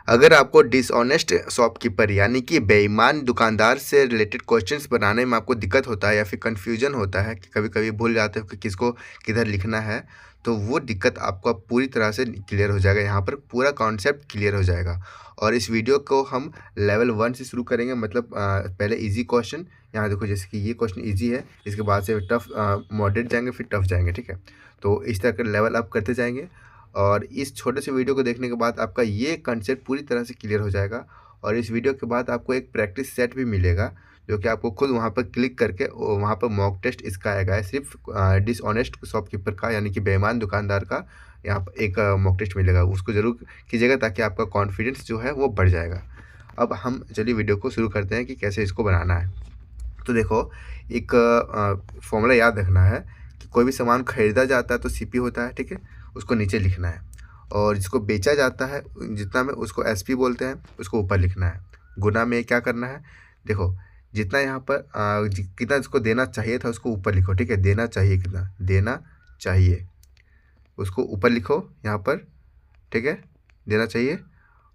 अगर आपको dishonest shopkeeper यानी कि बेईमान दुकानदार से रिलेटेड क्वेश्चंस बनाने में आपको दिक्कत होता है या फिर कन्फ्यूजन होता है कि कभी-कभी भूल जाते हो कि किसको किधर लिखना है, तो वो दिक्कत आपको पूरी तरह से क्लियर हो जाएगा। यहाँ पर पूरा कॉन्सेप्ट क्लियर हो जाएगा और इस वीडियो को हम लेवल 1 से शुरू करेंगे, मतलब पहले ईज़ी क्वेश्चन। यहाँ देखो जैसे कि ये क्वेश्चन ईज़ी है, इसके बाद से टफ मॉडरेट जाएँगे, फिर टफ जाएँगे, ठीक है? तो इस तरह का लेवल अप करते जाएँगे और इस छोटे से वीडियो को देखने के बाद आपका ये कंसेप्ट पूरी तरह से क्लियर हो जाएगा और इस वीडियो के बाद आपको एक प्रैक्टिस सेट भी मिलेगा, जो कि आपको खुद वहाँ पर क्लिक करके वहाँ पर मॉक टेस्ट इसका आएगा, सिर्फ डिसऑनेस्ट शॉपकीपर का यानी कि बेईमान दुकानदार का यहाँ पर एक मॉक टेस्ट मिलेगा। उसको ज़रूर कीजिएगा ताकि आपका कॉन्फिडेंस जो है वो बढ़ जाएगा। अब हम चलिए वीडियो को शुरू करते हैं कि कैसे इसको बनाना है। तो देखो, एक फॉर्मूला याद रखना है कि कोई भी सामान खरीदा जाता है तो सीपी होता है, ठीक है? उसको नीचे लिखना है और जिसको बेचा जाता है जितना में उसको एसपी बोलते हैं, उसको ऊपर लिखना है। गुना में क्या करना है, देखो जितना यहाँ पर कितना इसको देना चाहिए था उसको ऊपर लिखो, ठीक है? देना चाहिए कितना, देना चाहिए उसको ऊपर लिखो यहाँ पर, ठीक है? देना चाहिए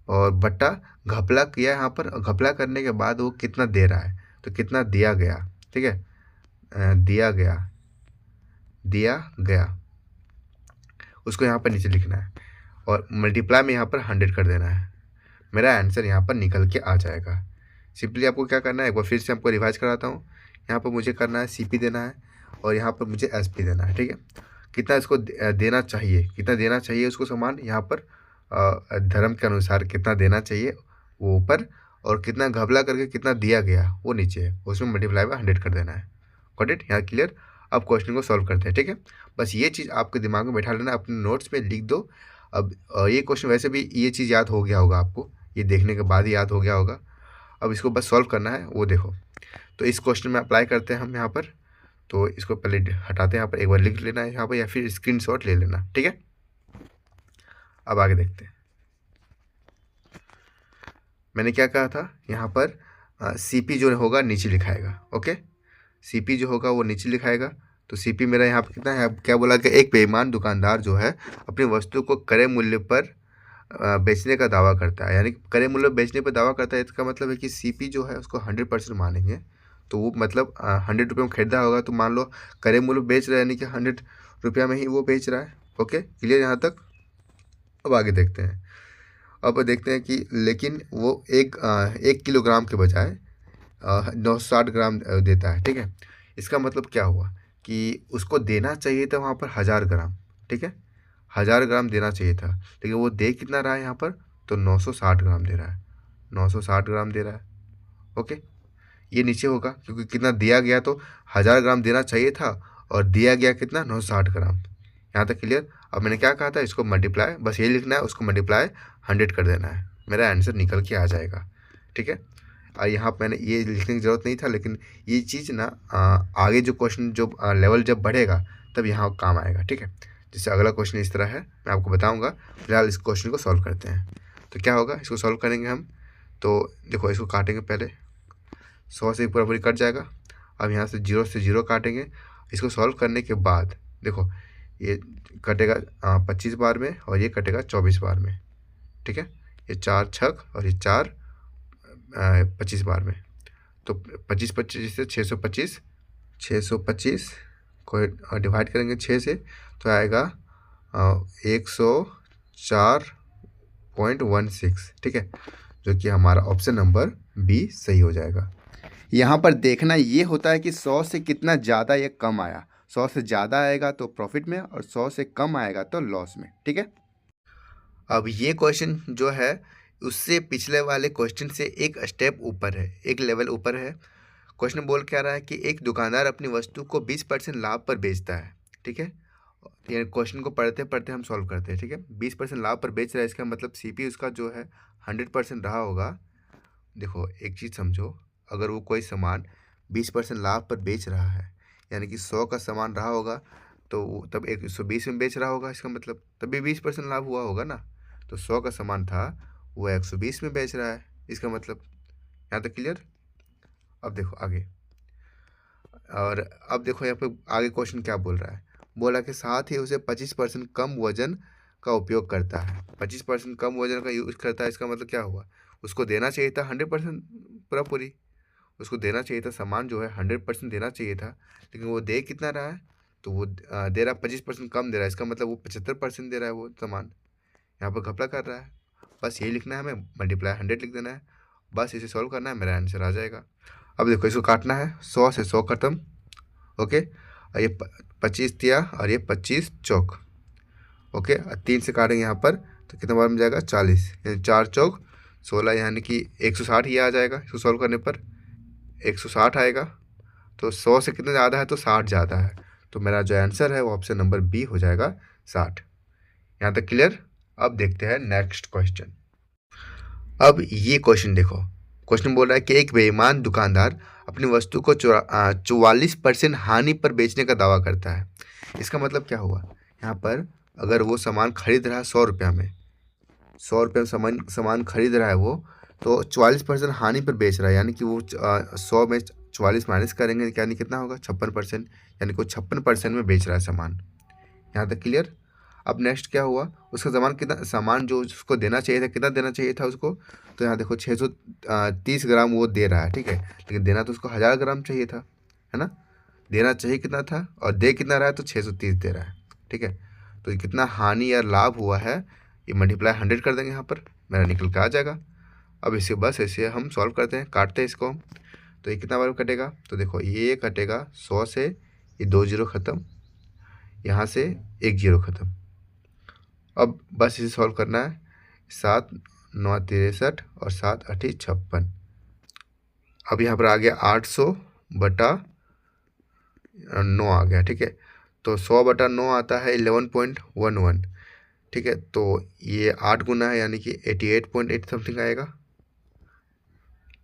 और बट्टा घपला किया यहाँ पर, घपला करने के बाद वो कितना दे रहा है तो कितना दिया गया, ठीक है? दिया गया, दिया गया उसको यहाँ पर नीचे लिखना है और मल्टीप्लाई में यहाँ पर 100 कर देना है। मेरा आंसर यहाँ पर निकल के आ जाएगा। सिंपली आपको क्या करना है, एक बार फिर से आपको रिवाइज कराता हूँ। यहाँ पर मुझे करना है सीपी देना है और यहाँ पर मुझे एसपी देना है, ठीक है? कितना इसको देना चाहिए, कितना देना चाहिए उसको सामान यहाँ पर धर्म के अनुसार कितना देना चाहिए वो ऊपर, और कितना घपला करके कितना दिया गया वो नीचे है, उसमें मल्टीप्लाई बाय 100 कर देना है। Got it? यहाँ क्लियर? अब क्वेश्चन को सॉल्व करते हैं, ठीक है? बस ये चीज़ आपके दिमाग में बैठा लेना, अपने नोट्स में लिख दो। अब ये क्वेश्चन वैसे भी ये चीज़ याद हो गया होगा आपको, ये देखने के बाद ही याद हो गया होगा। अब इसको बस सॉल्व करना है, वो देखो। तो इस क्वेश्चन में अप्लाई करते हैं हम यहाँ पर। तो इसको पहले हटाते हैं, यहाँ पर एक बार लिख लेना है यहाँ पर या फिर स्क्रीनशॉट ले लेना, ठीक है? अब आगे देखते हैं। मैंने क्या कहा था यहाँ पर, सीपी जो होगा नीचे लिखाएगा, ओके? सीपी जो होगा वो नीचे लिखाएगा। तो सीपी मेरा यहाँ पर कितना है, अब क्या बोला कि एक बेईमान दुकानदार जो है अपनी वस्तु को क्रय मूल्य पर बेचने का दावा करता है, यानी क्रय मूल्य बेचने पर दावा करता है। इसका मतलब है कि सीपी जो है उसको 100% मानेंगे। तो वो मतलब 100 रुपये में खरीदा होगा, तो मान लो क्रय मूल्य बेच रहा है यानी कि 100 रुपया में ही वो बेच रहा है। ओके, क्लियर यहाँ तक? अब आगे देखते हैं। अब देखते हैं कि लेकिन वो 1 किलोग्राम के बजाय 960 ग्राम देता है, ठीक है? इसका मतलब क्या हुआ कि उसको देना चाहिए था वहाँ पर 1000 ग्राम, ठीक है? 1000 ग्राम देना चाहिए था, लेकिन वो दे कितना रहा है यहाँ पर, तो 960 ग्राम दे रहा है, 960 ग्राम दे रहा है। ओके, ये नीचे होगा क्योंकि कितना दिया गया, तो 1000 ग्राम देना चाहिए था और दिया गया कितना, 960 ग्राम। यहाँ तक क्लियर? अब मैंने क्या कहा था, इसको मल्टीप्लाई, बस ये लिखना है, उसको मल्टीप्लाई 100 कर देना है, मेरा आंसर निकल के आ जाएगा, ठीक है? और यहाँ पर मैंने ये लिखने की ज़रूरत नहीं था, लेकिन ये चीज़ ना आगे जो क्वेश्चन जो लेवल जब बढ़ेगा तब यहाँ काम आएगा, ठीक है? जैसे अगला क्वेश्चन इस तरह है, मैं आपको बताऊँगा। फिलहाल इस क्वेश्चन को सॉल्व करते हैं। तो क्या होगा, इसको सॉल्व करेंगे हम। तो देखो इसको काटेंगे, पहले 100 से पूरा पूरी कट जाएगा। अब यहाँ से 0 से 0 काटेंगे। इसको सॉल्व करने के बाद देखो ये कटेगा 25 बार में और ये कटेगा 24 बार में, ठीक है? ये 4 छक और ये 4 25 बार में, तो 25 25 से 625, 625 को डिवाइड करेंगे 6 से, तो आएगा 104.16, ठीक है? जो कि हमारा ऑप्शन नंबर बी सही हो जाएगा। यहाँ पर देखना ये होता है कि 100 से कितना ज़्यादा या कम आया। 100 से ज़्यादा आएगा तो प्रॉफिट में और 100 से कम आएगा तो लॉस में, ठीक है? अब ये क्वेश्चन जो है उससे पिछले वाले क्वेश्चन से एक स्टेप ऊपर है, एक लेवल ऊपर है। क्वेश्चन बोल क्या रहा है कि एक दुकानदार अपनी वस्तु को 20% लाभ पर बेचता है, ठीक है? ये क्वेश्चन को पढ़ते पढ़ते हम सॉल्व करते हैं, ठीक है? 20% लाभ पर बेच रहा है, इसका मतलब सीपी उसका जो है 100% रहा होगा। देखो एक चीज़ समझो, अगर वो कोई सामान 20% लाभ पर बेच रहा है, यानी कि 100 का सामान रहा होगा तो तब 120 में बेच रहा होगा, इसका मतलब तभी 20% लाभ हुआ होगा ना। तो 100 का सामान था, वो 120 में बेच रहा है, इसका मतलब। यहाँ तक क्लियर? अब देखो आगे, और अब देखो यहाँ पे आगे क्वेश्चन क्या बोल रहा है। बोला कि साथ ही उसे 25% कम वजन का उपयोग करता है। 25% कम वजन का यूज़ करता है, इसका मतलब क्या हुआ, उसको देना चाहिए था 100% पूरा पूरी, उसको देना चाहिए था, सामान जो है 100% देना चाहिए था, लेकिन वो दे कितना रहा है, तो वो दे रहा 25% कम दे रहा है, इसका मतलब वो 75% दे रहा है वो सामान, यहाँ पर घपला कर रहा है। बस यही लिखना है हमें, मल्टीप्लाई 100 लिख देना है, बस इसे सॉल्व करना है, मेरा आंसर आ जाएगा। अब देखो इसको काटना है, 100 से 100 खत्म, ओके, और ये 25 दिया और ये 25 चौक, ओके, 3 से काटेंगे यहाँ पर तो कितना बार में जाएगा 40, यानी 4 चौक 16, यानी कि 160 ये आ जाएगा, इसको सॉल्व करने पर 160 आएगा। तो 100 से कितना ज़्यादा है, तो 60 ज़्यादा है, तो मेरा जो आंसर है वो ऑप्शन नंबर बी हो जाएगा 60। यहाँ तक क्लियर। अब देखते हैं नेक्स्ट क्वेश्चन। अब ये क्वेश्चन देखो, क्वेश्चन बोल रहा है कि एक बेईमान दुकानदार अपनी वस्तु को 44% हानि पर बेचने का दावा करता है। इसका मतलब क्या हुआ, यहाँ पर अगर वो सामान खरीद रहा है 100 रुपया में, 100 रुपये में सामान खरीद रहा है वो, तो 44% हानि पर बेच रहा है, यानी कि वो 100 में 44 माइनस करेंगे, यानी कितना होगा 56%, यानी कि वो 56% में बेच रहा है सामान। यहाँ तक क्लियर। अब नेक्स्ट क्या हुआ, उसका सामान जो उसको देना चाहिए था, कितना देना चाहिए था उसको, तो यहाँ देखो 630 ग्राम वो दे रहा है, ठीक है, लेकिन देना तो उसको 1000 ग्राम चाहिए था, है ना, देना चाहिए कितना था और दे कितना रहा है, तो 630 दे रहा है, ठीक है। तो ये कितना हानि या लाभ हुआ है, ये मल्टीप्लाई 100 कर देंगे यहाँ पर, मेरा निकल के आ जाएगा। अब इसे बस ऐसे हम सॉल्व करते हैं, काटते हैं इसको, तो ये कितना बार कटेगा, तो देखो ये कटेगा 100 से, ये 2 जीरो ख़त्म, यहाँ से 1 जीरो ख़त्म। अब बस इसे सॉल्व करना है, 7 9 63 और 7 8 56। अब यहाँ पर आ गया 800 बटा 9 आ गया, ठीक है, तो 100 बटा 9 आता है 11.11, ठीक है, तो ये 8 गुना है, यानी कि 88.8 समथिंग आएगा।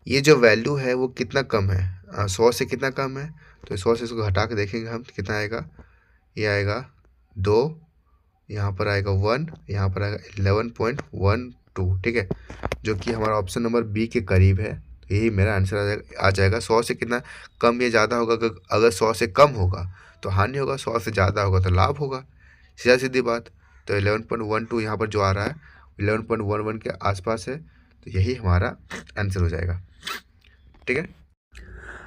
ये जो वैल्यू है वो कितना कम है, 100 से कितना कम है, तो 100 से इसको घटा के देखेंगे हम कितना आएगा, ये आएगा 2, यहाँ पर आएगा 1, यहाँ पर आएगा 11.12, ठीक है, जो कि हमारा ऑप्शन नंबर बी के करीब है। तो यही मेरा आंसर आ जाएगा। 100 से कितना कम या ज़्यादा होगा, अगर 100 से कम होगा तो हानि होगा, 100 से ज़्यादा होगा तो लाभ होगा, सीधा सीधी बात। तो 11.12 यहाँ पर जो आ रहा है 11.11 के आसपास है, तो यही हमारा आंसर हो जाएगा, ठीक है।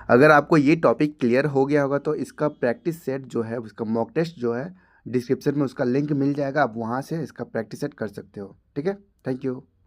अगर आपको ये टॉपिक क्लियर हो गया होगा तो इसका प्रैक्टिस सेट जो है, उसका मॉक टेस्ट जो है, डिस्क्रिप्शन में उसका लिंक मिल जाएगा, आप वहाँ से इसका प्रैक्टिस सेट कर सकते हो, ठीक है। Thank you.